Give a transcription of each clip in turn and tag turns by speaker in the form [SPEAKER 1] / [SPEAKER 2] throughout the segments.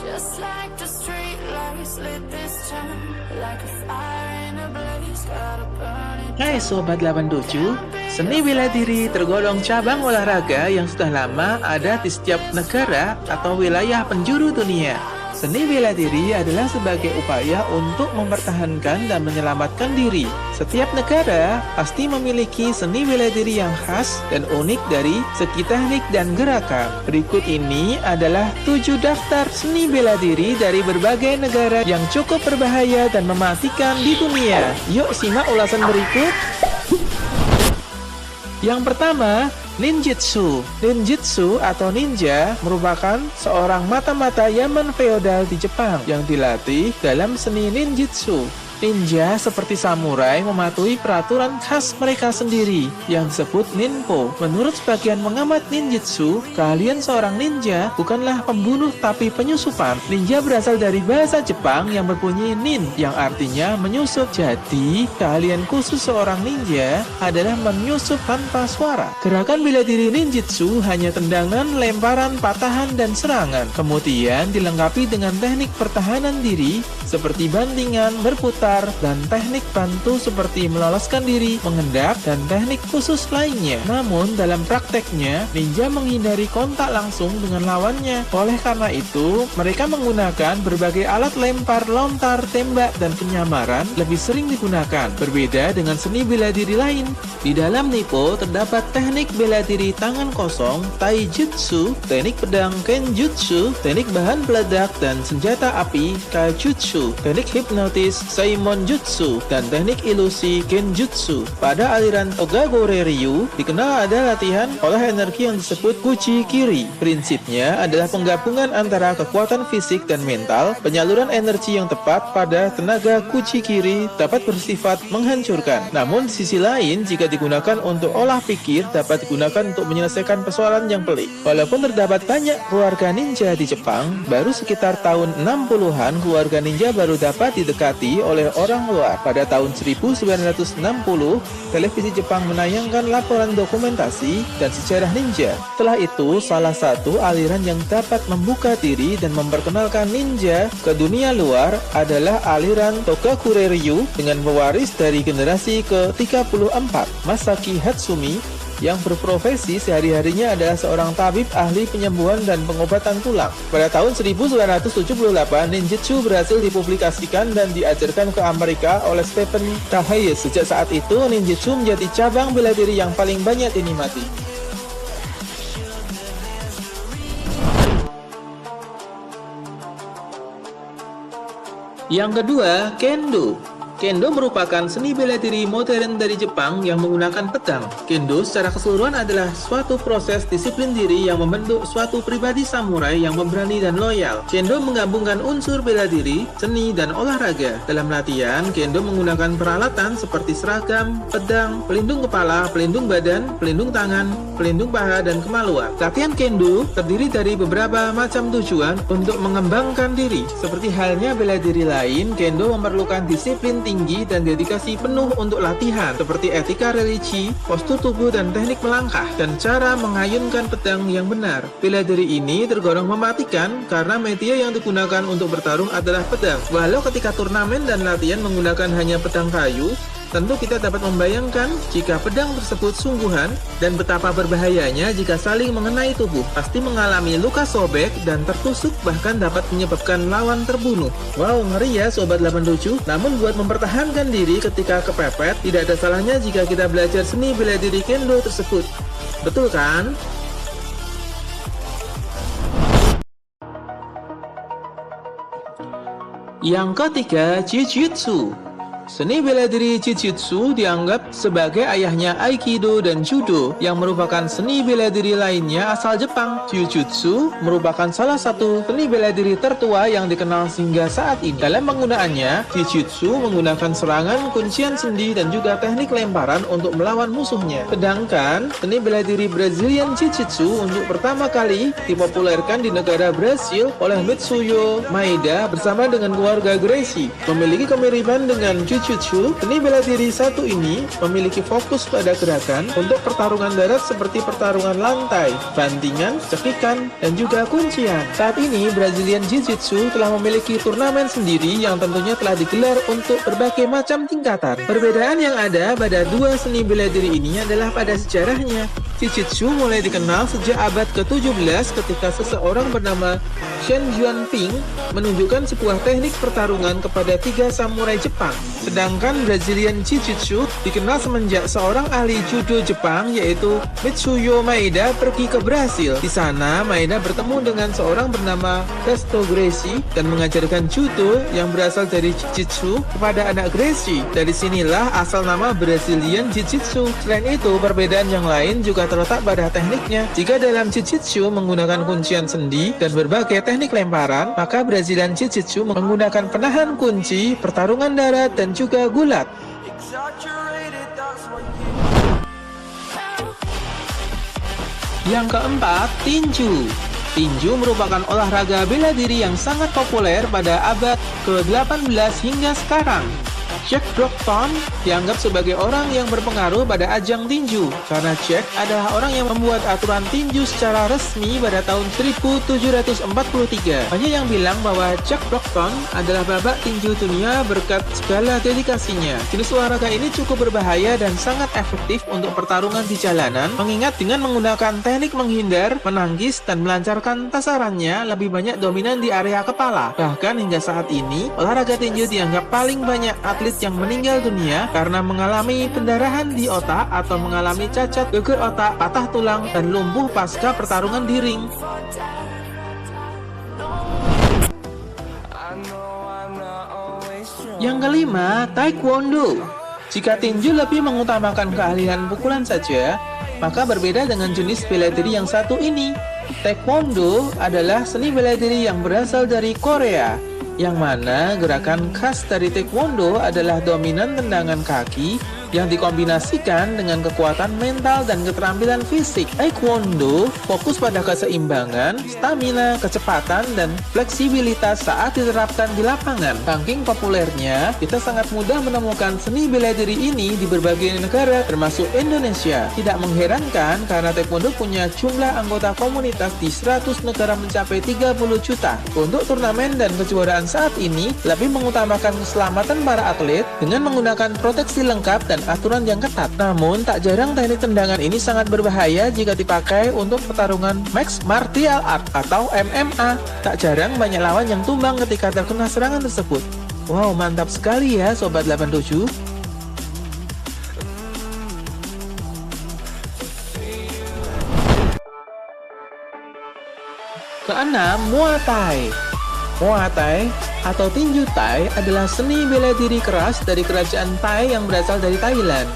[SPEAKER 1] Just like the street lights lit this town, like a fire in a blaze, gotta burn it.
[SPEAKER 2] Hai Sobat 87, seni bela diri tergolong cabang olahraga yang sudah lama ada di setiap negara atau wilayah penjuru dunia. Seni bela diri adalah sebagai upaya untuk mempertahankan dan menyelamatkan diri. Setiap negara pasti memiliki seni bela diri yang khas dan unik dari segi teknik dan gerakan. Berikut ini adalah 7 daftar seni bela diri dari berbagai negara yang cukup berbahaya dan mematikan di dunia. Yuk simak ulasan berikut. Yang pertama, ninjutsu. Ninjutsu atau ninja merupakan seorang mata-mata Yaman feodal di Jepang yang dilatih dalam seni ninjutsu. Ninja seperti samurai mematuhi peraturan khas mereka sendiri yang disebut ninpo. Menurut sebagian pengamat ninjutsu, keahlian seorang ninja bukanlah pembunuh tapi penyusupan. Ninja berasal dari bahasa Jepang yang berbunyi nin, yang artinya menyusup. Jadi, keahlian khusus seorang ninja adalah menyusup tanpa suara. Gerakan bela diri ninjutsu hanya tendangan, lemparan, patahan, dan serangan. Kemudian dilengkapi dengan teknik pertahanan diri seperti bantingan, berputar, dan teknik bantu seperti meloloskan diri, mengendap, dan teknik khusus lainnya. Namun, dalam prakteknya, ninja menghindari kontak langsung dengan lawannya. Oleh karena itu, mereka menggunakan berbagai alat lempar, lontar, tembak, dan penyamaran lebih sering digunakan. Berbeda dengan seni bela diri lain. Di dalam Nippo, terdapat teknik bela diri tangan kosong, taijutsu, teknik pedang kenjutsu, teknik bahan peledak dan senjata api, kaijutsu, teknik hipnotis, Saimonjutsu, dan teknik ilusi Genjutsu. Pada aliran Togagore Ryu, dikenal ada latihan olah energi yang disebut Kuchi Kiri. Prinsipnya adalah penggabungan antara kekuatan fisik dan mental. Penyaluran energi yang tepat pada tenaga Kuchi Kiri dapat bersifat menghancurkan. Namun di sisi lain, jika digunakan untuk olah pikir, dapat digunakan untuk menyelesaikan persoalan yang pelik. Walaupun terdapat banyak keluarga ninja di Jepang, baru sekitar tahun 60-an keluarga ninja baru dapat didekati oleh orang luar. Pada tahun 1960, televisi Jepang menayangkan laporan dokumentasi dan sejarah ninja. Setelah itu, salah satu aliran yang dapat membuka diri dan memperkenalkan ninja ke dunia luar adalah aliran Togakure Ryu dengan pewaris dari generasi ke-34, Masaki Hatsumi, yang berprofesi sehari-harinya adalah seorang tabib ahli penyembuhan dan pengobatan tulang. Pada tahun 1978, ninjutsu berhasil dipublikasikan dan diajarkan ke Amerika oleh Stephen K. Hayes. Sejak saat itu, ninjutsu menjadi cabang bela diri yang paling banyak dinikmati. Yang kedua, kendo. Kendo merupakan seni bela diri modern dari Jepang yang menggunakan pedang. Kendo secara keseluruhan adalah suatu proses disiplin diri yang membentuk suatu pribadi samurai yang memberani dan loyal. Kendo menggabungkan unsur bela diri, seni, dan olahraga. Dalam latihan, kendo menggunakan peralatan seperti seragam, pedang, pelindung kepala, pelindung badan, pelindung tangan, pelindung paha, dan kemaluan. Latihan kendo terdiri dari beberapa macam tujuan untuk mengembangkan diri. Seperti halnya bela diri lain, kendo memerlukan disiplin tinggi dan dedikasi penuh untuk latihan seperti etika religi, postur tubuh dan teknik melangkah, dan cara mengayunkan pedang yang benar. Bela diri ini tergolong mematikan karena media yang digunakan untuk bertarung adalah pedang. Walau ketika turnamen dan latihan menggunakan hanya pedang kayu, tentu kita dapat membayangkan jika pedang tersebut sungguhan dan betapa berbahayanya jika saling mengenai tubuh. Pasti mengalami luka sobek dan tertusuk, bahkan dapat menyebabkan lawan terbunuh. Wow, ngeri ya Sobat 87. Namun buat mempertahankan diri ketika kepepet, tidak ada salahnya jika kita belajar seni bela diri kendo tersebut. Betul kan? Yang ketiga, Jujutsu. Seni bela diri Jujutsu dianggap sebagai ayahnya Aikido dan Judo, yang merupakan seni bela diri lainnya asal Jepang. Jujutsu merupakan salah satu seni bela diri tertua yang dikenal hingga saat ini. Dalam penggunaannya, Jujutsu menggunakan serangan, kuncian sendi, dan juga teknik lemparan untuk melawan musuhnya. Sedangkan seni bela diri Brazilian Jiu-Jitsu untuk pertama kali dipopulerkan di negara Brasil oleh Mitsuyo Maeda bersama dengan keluarga Gracie. Memiliki kemiripan dengan Jujutsu, seni bela diri satu ini memiliki fokus pada gerakan untuk pertarungan darat seperti pertarungan lantai, bantingan, cekikan, dan juga kuncian. Saat ini, Brazilian Jiu-Jitsu telah memiliki turnamen sendiri yang tentunya telah digelar untuk berbagai macam tingkatan. Perbedaan yang ada pada dua seni bela diri ini adalah pada sejarahnya. Jiu-Jitsu mulai dikenal sejak abad ke-17 ketika seseorang bernama Shen Juanping menunjukkan sebuah teknik pertarungan kepada 3 samurai Jepang. Sedangkan Brazilian Jiu-Jitsu dikenal semenjak seorang ahli judo Jepang yaitu Mitsuyo Maeda pergi ke Brasil. Di sana, Maeda bertemu dengan seorang bernama Resto Gracie dan mengajarkan judo yang berasal dari Jiu-Jitsu kepada anak Gracie. Dari sinilah asal nama Brazilian Jiu-Jitsu. Selain itu, perbedaan yang lain juga terletak pada tekniknya. Jika dalam Jiu-Jitsu menggunakan kuncian sendi dan berbagai teknik lemparan, maka Brazilian Jiu-Jitsu menggunakan penahan kunci, pertarungan darat, dan juga gulat. Yang keempat, tinju. Tinju merupakan olahraga bela diri yang sangat populer pada abad ke-18 hingga sekarang. Jack Brockton dianggap sebagai orang yang berpengaruh pada ajang tinju karena Jack adalah orang yang membuat aturan tinju secara resmi pada tahun 1743. Banyak yang bilang bahwa Jack Brockton adalah babak tinju dunia berkat segala dedikasinya. Jenis olahraga ini cukup berbahaya dan sangat efektif untuk pertarungan di jalanan, mengingat dengan menggunakan teknik menghindar, menangkis, dan melancarkan tasarannya lebih banyak dominan di area kepala. Bahkan hingga saat ini, olahraga tinju dianggap paling banyak atlet yang meninggal dunia karena mengalami pendarahan di otak atau mengalami cacat geger otak, patah tulang, dan lumpuh pasca pertarungan di ring. Yang kelima, Taekwondo. Jika tinju lebih mengutamakan keahlian pukulan saja, maka berbeda dengan jenis bela diri yang satu ini. Taekwondo adalah seni bela diri yang berasal dari Korea, yang mana gerakan khas dari Taekwondo adalah dominan tendangan kaki yang dikombinasikan dengan kekuatan mental dan keterampilan fisik. Taekwondo fokus pada keseimbangan, stamina, kecepatan, dan fleksibilitas saat diterapkan di lapangan. Saking populernya, kita sangat mudah menemukan seni bela diri ini di berbagai negara, termasuk Indonesia. Tidak mengherankan karena Taekwondo punya jumlah anggota komunitas di 100 negara mencapai 30 juta. Untuk turnamen dan kejuaraan saat ini, lebih mengutamakan keselamatan para atlet dengan menggunakan proteksi lengkap dan aturan yang ketat. Namun, tak jarang teknik tendangan ini sangat berbahaya jika dipakai untuk pertarungan mixed martial art atau MMA. Tak jarang banyak lawan yang tumbang ketika terkena serangan tersebut. Wow, mantap sekali ya Sobat 87. Keenam, Muay Thai. Muay Thai atau tinju Thai adalah seni bela diri keras dari kerajaan Thai yang berasal dari Thailand.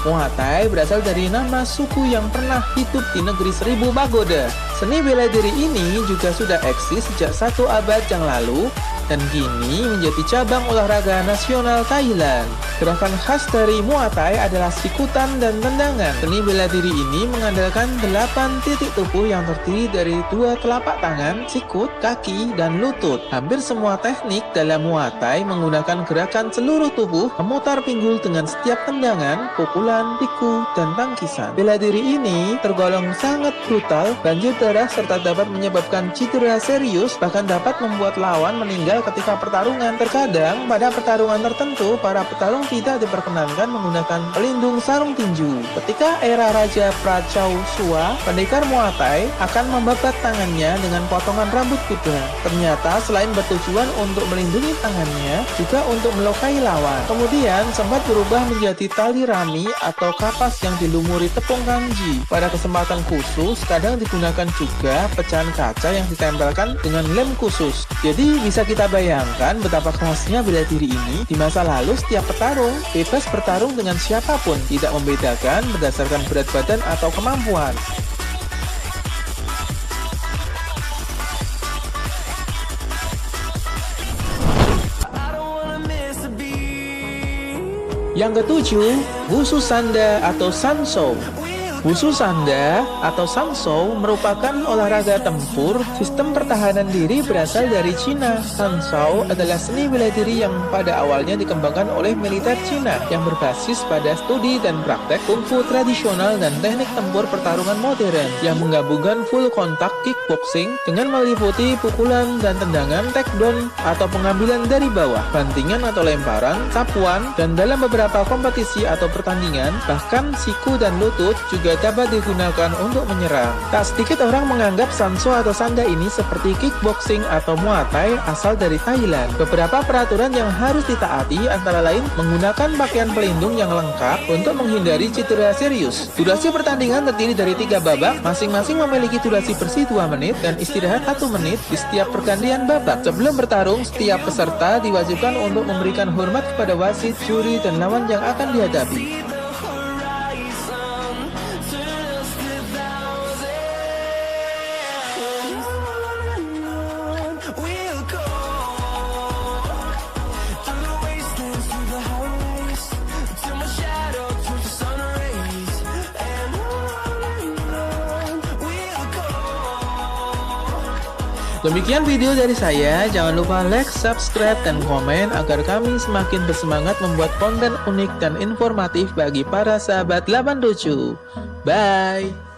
[SPEAKER 2] Muay Thai berasal dari nama suku yang pernah hidup di negeri 1000 pagoda. Seni bela diri ini juga sudah eksis sejak 1 abad yang lalu dan kini menjadi cabang olahraga nasional Thailand. Gerakan khas dari Muay Thai adalah sikutan dan tendangan. Seni bela diri ini mengandalkan 8 titik tubuh yang terdiri dari 2 telapak tangan, sikut, kaki, dan lutut. Hampir semua teknik dalam Muay Thai menggunakan gerakan seluruh tubuh, memutar pinggul dengan setiap tendangan, pukulan, piku, dan tangkisan. Bela diri ini tergolong sangat brutal, banjir darah, serta dapat menyebabkan cedera serius, bahkan dapat membuat lawan meninggal ketika pertarungan. Terkadang, pada pertarungan tertentu, para petarung tidak diperkenankan menggunakan pelindung sarung tinju. Ketika era Raja Prachau Sua, pendekar Muay Thai akan membabat tangannya dengan potongan rambut kuda. Ternyata selain bertujuan untuk melindungi tangannya, juga untuk melukai lawan. Kemudian sempat berubah menjadi tali rami atau kapas yang dilumuri tepung kanji. Pada kesempatan khusus, kadang digunakan juga pecahan kaca yang ditempelkan dengan lem khusus. Jadi bisa kita bayangkan betapa kerasnya bela diri ini. Di masa lalu setiap petarung bebas bertarung dengan siapapun, tidak membedakan berdasarkan berat badan atau kemampuan. Yang ketujuh, Wushu Sanda atau Sanso. Wushu Sanda atau Sanshou merupakan olahraga tempur. Sistem pertahanan diri berasal dari Cina. Sanshou adalah seni bela diri yang pada awalnya dikembangkan oleh militer Cina yang berbasis pada studi dan praktek kungfu tradisional dan teknik tempur pertarungan modern yang menggabungkan full kontak kickboxing dengan meliputi pukulan dan tendangan, takedown atau pengambilan dari bawah, bantingan atau lemparan, sapuan, dan dalam beberapa kompetisi atau pertandingan bahkan siku dan lutut juga dapat digunakan untuk menyerang. Tak sedikit orang menganggap Sanshou atau Sanda ini seperti kickboxing atau Muay Thai asal dari Thailand. Beberapa peraturan yang harus ditaati antara lain menggunakan pakaian pelindung yang lengkap untuk menghindari cedera serius. Durasi pertandingan terdiri dari 3 babak, masing-masing memiliki durasi bersih 2 menit dan istirahat 1 menit di setiap pergantian babak. Sebelum bertarung, setiap peserta diwajibkan untuk memberikan hormat kepada wasit, juri, dan lawan yang akan dihadapi. Demikian video dari saya, jangan lupa like, subscribe, dan komen agar kami semakin bersemangat membuat konten unik dan informatif bagi para sahabat 87. Bye!